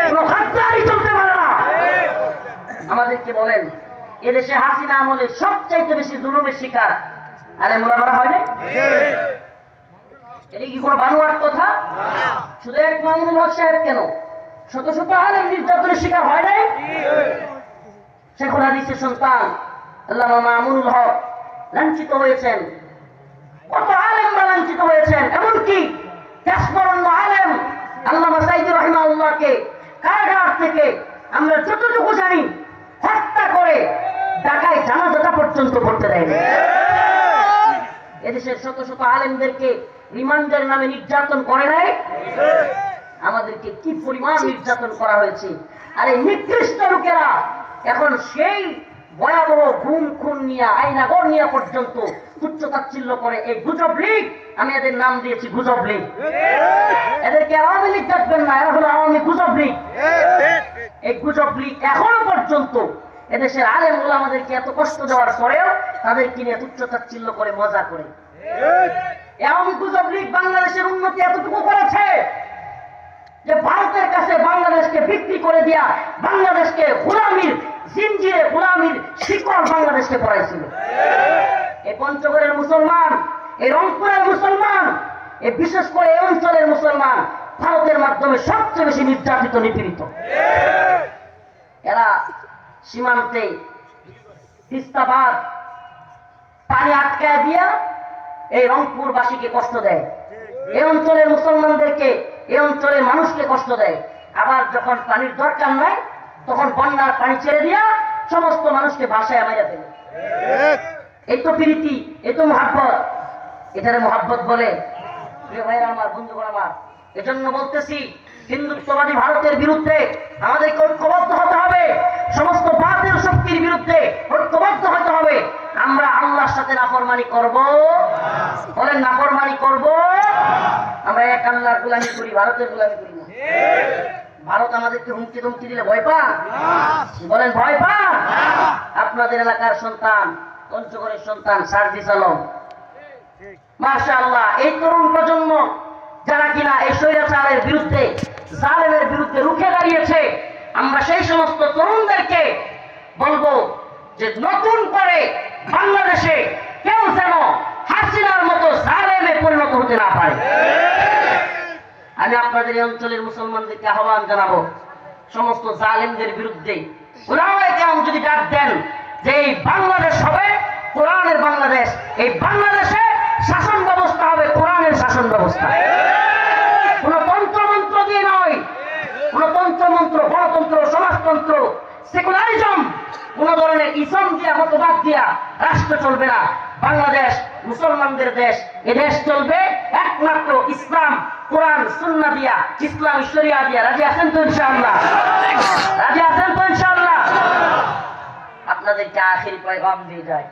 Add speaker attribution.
Speaker 1: কোনো খাদ্যারই চলতে পারে না। আমাদেরকে বলেন এদেশে হাসিনা আমলে সবচাইতে বেশি জুলুমের শিকার আলেম ওলামারা হয় না? এটা কি কোনো বানোয়াট কথা? শুধু এক মামুনুল হক সাহেব কেন, শত শত আলেম নির্যাতনের শিকার হয় নাই? শেখুল হাদিসের সন্তান আল্লামা মামুনুল হক লাঞ্ছিত হয়েছেন, কত আলেমরা লাঞ্ছিত হয়েছেন, এমনকি দেশবরণ্য আলেম আল্লামা সাইদুর রাহিমাহুল্লাহকে কারাগার থেকে আমরা যতটুকু জানি হত্যা করে ঢাকায় জানাজাটা পর্যন্ত করতে দেয়নি। এদেশের শত শত আলেমদেরকে রিমান্ডের নামে নির্যাতন করে নাই? আমাদেরকে কি পরিমাণ নির্যাতন করা হয়েছে। আর এই নিকৃষ্ট লোকেরা এখন সেই ভয়াবহ গুম খুন নিয়ে আইনাগর নিয়ে পর্যন্ত তুচ্ছ তাচ্ছিল্য করে। এই গুজব লীগ, আমি এদের নাম দিয়েছি গুজব লীগ। এদেরকে আওয়ামী লীগ ডাকবেন না, এরা হলো আওয়ামী গুজব লীগ। এই গুজব লীগ এখনো পর্যন্ত এদেশের আলেম ওলামাদেরকে এত কষ্ট দেওয়ার পরেও তাদেরকে নিয়ে তুচ্ছ তাচ্ছিল্য করে মজা করে। আওয়ামী গুজব লীগ বাংলাদেশের উন্নতি এতটুকু করেছে যে ভারতের কাছে বাংলাদেশকে বিক্রি করে দিয়া বাংলাদেশকে গোলামির জিনজিরে, গোলামির শিকড় বাংলাদেশকে পড়াইছিল। এই পঞ্চগড়ের মুসলমান, এই রংপুরের মুসলমান, এই বিশেষ করে এই অঞ্চলের মুসলমান ভারতের মাধ্যমে সবচেয়ে বেশি নির্যাতিত নিপীড়িত। এরা সীমান্তে তিস্তাবাদ পানি আটকায় দিয়া এই রংপুরবাসীকে কষ্ট দেয়, এই অঞ্চলের মুসলমানদেরকে, এই অঞ্চলের মানুষকে কষ্ট দেয়। আবার যখন পানির দরকার নাই তখন বন্যার পানি ছেড়ে দিয়া সমস্ত মানুষকে ভাষায় মাইরা ফেলে। এই তো প্রীতি, এই তো মহাব্বত, এটারে মহাব্বত বলে। প্রিয় ভাইরা আমার, বন্ধুগণ আমার, এজন্য বলতেছি হিন্দুত্ববাদী ভারতের বিরুদ্ধে আমাদেরকে ঐক্যবদ্ধ হতে হবে, সমস্ত বাতিল শক্তির বিরুদ্ধে ঐক্যবদ্ধ হতে হবে। আমরা আল্লাহর সাথে নাফরমানি করব, বলেন নাফরমানি করব। আমরা এক আল্লাহর গোলামি করি, ভারতের গোলামি করি না। ভারত আমাদেরকে হুমকি ধমকি দিলে ভয় পান? বলেন ভয় পান? আপনাদের এলাকার সন্তান, পঞ্চগড়ের সন্তান সার্জিস আলম, মাশাআল্লাহ, এই তরুণ প্রজন্ম যারা কিনা এই স্বৈরাচারের বিরুদ্ধে, জালেমের বিরুদ্ধে রুখে দাঁড়িয়েছে, আমরা সেই সমস্ত তরুণদেরকে বলবো যে নতুন করে বাংলাদেশে কেউ যেন হাসিনার মতো জালেমে পরিণত হতে না পারে। আমি আপনাদের এই অঞ্চলের মুসলমানদেরকে আহ্বান জানাবো, সমস্ত জালেমদের বিরুদ্ধে উলামায়ে কেরাম যদি ডাক দেন যে এই বাংলাদেশ হবে কোরআনের বাংলাদেশ, এই বাংলাদেশে শাসন ব্যবস্থা হবে কোরআনের শাসন ব্যবস্থা। কোন তন্ত্রমন্ত্র দিয়ে নয়, কোন তন্ত্রমন্ত্র, গণতন্ত্র, সমাজতন্ত্র, সেকুলারিজম, কোন ধরনের ইসলাম দিয়া, মতবাদ দিয়া রাষ্ট্র চলবে না। বাংলাদেশ মুসলমানদের দেশ, এ দেশ চলবে একমাত্র ইসলাম, কোরআন, সুন্নাহ দিয়া, ইসলামী শরিয়া দিয়া। রাজি আছেন তো ইনশাআল্লাহ? রাজি আছেন তো ইনশাআল্লাহ? আপনাদেরকে আখির পয়গাম দিয়ে যায়।